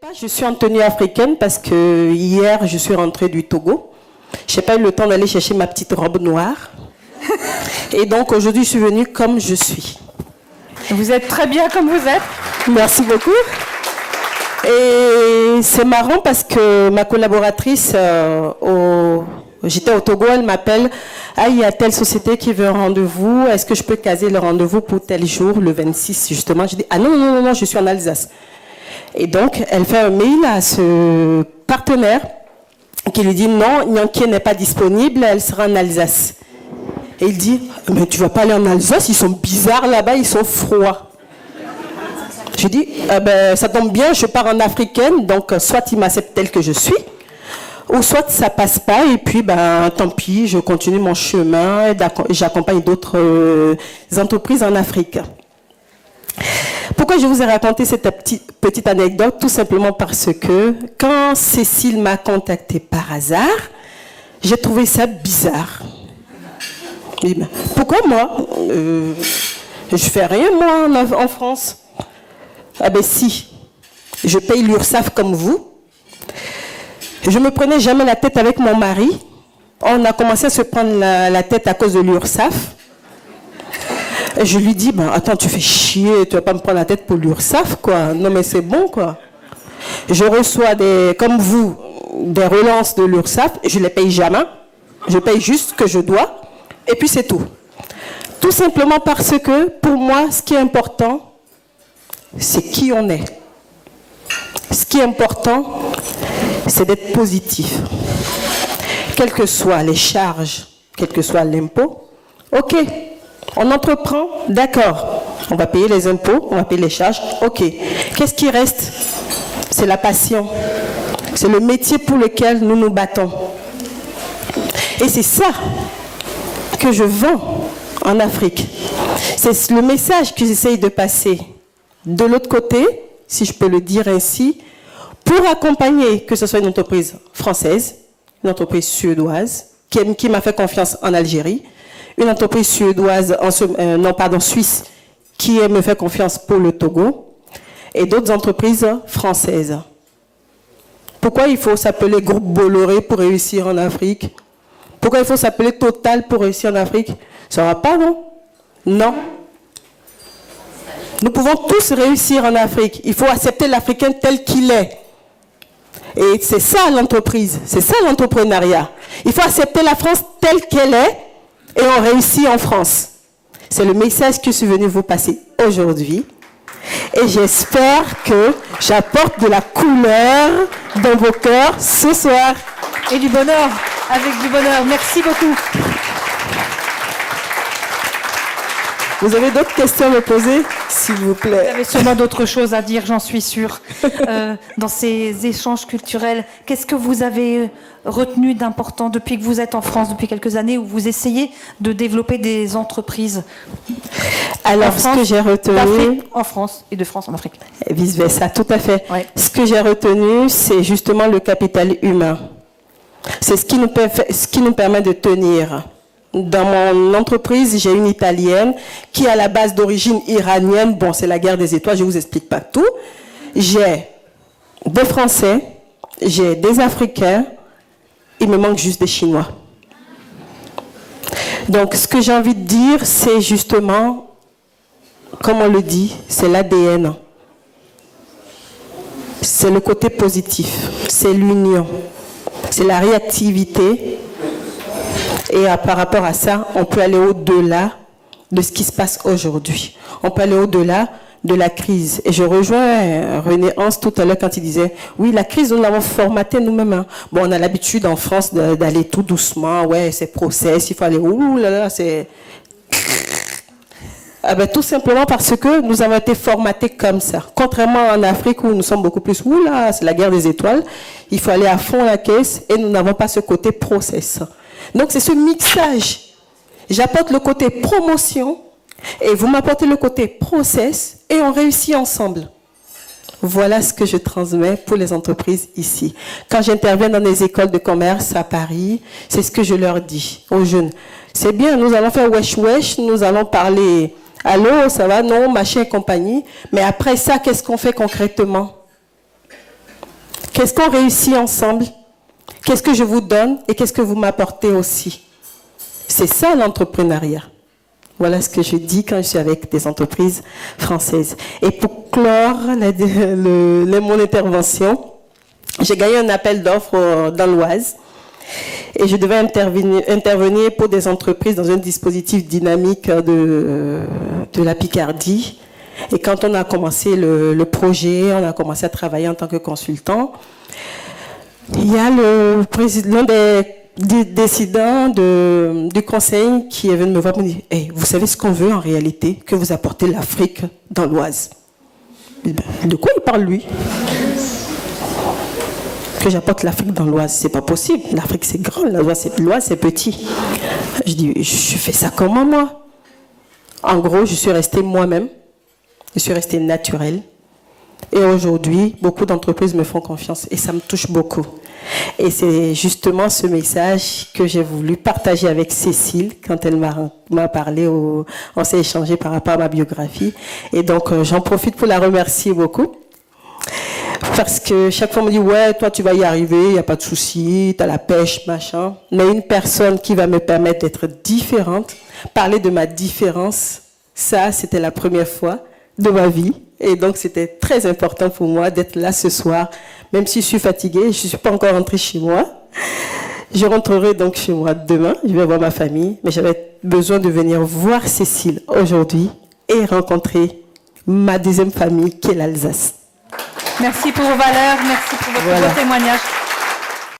pas, je suis en tenue africaine parce que hier, je suis rentrée du Togo. Je n'ai pas eu le temps d'aller chercher ma petite robe noire. Et donc, aujourd'hui, je suis venue comme je suis. Vous êtes très bien comme vous êtes. Merci beaucoup. Et c'est marrant parce que ma collaboratrice, j'étais au Togo, elle m'appelle. Ah, il y a telle société qui veut un rendez-vous. Est-ce que je peux caser le rendez-vous pour tel jour, le 26, justement? Je dis, ah non, je suis en Alsace. Et donc, elle fait un mail à ce partenaire qui lui dit non, Nyanké n'est pas disponible, elle sera en Alsace. Et il dit, mais tu vas pas aller en Alsace, ils sont bizarres là-bas, ils sont froids. Je dis, ça tombe bien, je pars en africaine, donc soit il m'accepte tel que je suis, ou soit ça passe pas, et puis tant pis, je continue mon chemin, et j'accompagne d'autres entreprises en Afrique. Pourquoi je vous ai raconté cette petite anecdote? Tout simplement parce que quand Cécile m'a contacté par hasard, j'ai trouvé ça bizarre. Et pourquoi moi? Je fais rien moi en France. Ah ben si, je paye l'URSSAF comme vous. Je me prenais jamais la tête avec mon mari. On a commencé à se prendre la tête à cause de l'URSSAF. Et je lui dis, attends, tu fais chier, tu vas pas me prendre la tête pour l'URSSAF, quoi. Non, mais c'est bon, quoi. Je reçois comme vous, des relances de l'URSSAF, je les paye jamais. Je paye juste ce que je dois, et puis c'est tout. Tout simplement parce que, pour moi, ce qui est important, c'est qui on est. Ce qui est important, c'est d'être positif. Quelles que soient les charges, quel que soit l'impôt, ok. On entreprend, d'accord, on va payer les impôts, on va payer les charges, ok. Qu'est-ce qui reste? C'est la passion. C'est le métier pour lequel nous nous battons. Et c'est ça que je vends en Afrique. C'est le message que j'essaye de passer. De l'autre côté, si je peux le dire ainsi, pour accompagner, que ce soit une entreprise française, une entreprise suédoise, qui m'a fait confiance en Algérie, une entreprise suédoise, suisse, qui me fait confiance pour le Togo, et d'autres entreprises françaises. Pourquoi il faut s'appeler Groupe Bolloré pour réussir en Afrique? Pourquoi il faut s'appeler Total pour réussir en Afrique? Ça ne va pas, non? Non. Nous pouvons tous réussir en Afrique. Il faut accepter l'Africain tel qu'il est. Et c'est ça l'entreprise, c'est ça l'entrepreneuriat. Il faut accepter la France telle qu'elle est, et on réussit en France. C'est le message que je suis venue vous passer aujourd'hui. Et j'espère que j'apporte de la couleur dans vos cœurs ce soir. Et du bonheur, avec du bonheur. Merci beaucoup. Vous avez d'autres questions à me poser, s'il vous plaît? Vous avez sûrement d'autres choses à dire, j'en suis sûre. Dans ces échanges culturels, qu'est-ce que vous avez retenu d'important depuis que vous êtes en France, depuis quelques années, où vous essayez de développer des entreprises? Alors, ce que j'ai retenu... En France et de France en Afrique. Et vice-versa, tout à fait. Ouais. Ce que j'ai retenu, c'est justement le capital humain. C'est ce qui nous permet de tenir. Dans mon entreprise, j'ai une Italienne qui est à la base d'origine iranienne. Bon, c'est la guerre des étoiles, je ne vous explique pas tout. J'ai des Français, j'ai des Africains, il me manque juste des Chinois. Donc, ce que j'ai envie de dire, c'est justement, comme on le dit, c'est l'ADN. C'est le côté positif, c'est l'union, c'est la réactivité. Et par rapport à ça, on peut aller au-delà de ce qui se passe aujourd'hui. On peut aller au-delà de la crise. Et je rejoins René Hans tout à l'heure quand il disait, oui, la crise, nous l'avons formatée nous-mêmes. Hein. Bon, on a l'habitude en France d'aller tout doucement. Ouais, c'est process, il faut aller, ouh là là, c'est... tout simplement parce que nous avons été formatés comme ça. Contrairement en Afrique où nous sommes beaucoup plus, ouh là, c'est la guerre des étoiles. Il faut aller à fond la caisse et nous n'avons pas ce côté process. Donc c'est ce mixage. J'apporte le côté promotion et vous m'apportez le côté process et on réussit ensemble. Voilà ce que je transmets pour les entreprises ici. Quand j'interviens dans les écoles de commerce à Paris, c'est ce que je leur dis aux jeunes. C'est bien, nous allons faire wesh wesh, nous allons parler allô, ça va, non, machin et compagnie. Mais après ça, qu'est-ce qu'on fait concrètement? Qu'est-ce qu'on réussit ensemble? Qu'est-ce que je vous donne et qu'est-ce que vous m'apportez aussi? C'est ça l'entrepreneuriat. Voilà ce que je dis quand je suis avec des entreprises françaises. Et pour clore mon intervention, j'ai gagné un appel d'offres dans l'Oise et je devais intervenir pour des entreprises dans un dispositif dynamique de la Picardie. Et quand on a commencé le projet, on a commencé à travailler en tant que consultant, il y a le président des décidants du conseil qui est venu me voir et me dire hey, vous savez ce qu'on veut en réalité, que vous apportez l'Afrique dans l'Oise. De quoi il parle lui? Que j'apporte l'Afrique dans l'Oise, c'est pas possible. L'Afrique c'est grand, l'Oise c'est petit. Je dis je fais ça comment moi? En gros, je suis restée moi-même, je suis restée naturelle. Et aujourd'hui, beaucoup d'entreprises me font confiance et ça me touche beaucoup. Et c'est justement ce message que j'ai voulu partager avec Cécile quand elle m'a parlé, on s'est échangé par rapport à ma biographie. Et donc, j'en profite pour la remercier beaucoup. Parce que chaque fois, on me dit, ouais, toi, tu vas y arriver, il n'y a pas de souci, tu as la pêche, machin. Mais une personne qui va me permettre d'être différente, parler de ma différence, ça, c'était la première fois de ma vie. Et donc, c'était très important pour moi d'être là ce soir. Même si je suis fatiguée, je ne suis pas encore rentrée chez moi. Je rentrerai donc chez moi demain. Je vais voir ma famille. Mais j'avais besoin de venir voir Cécile aujourd'hui et rencontrer ma deuxième famille qui est l'Alsace. Merci pour vos valeurs, merci pour votre beau témoignage.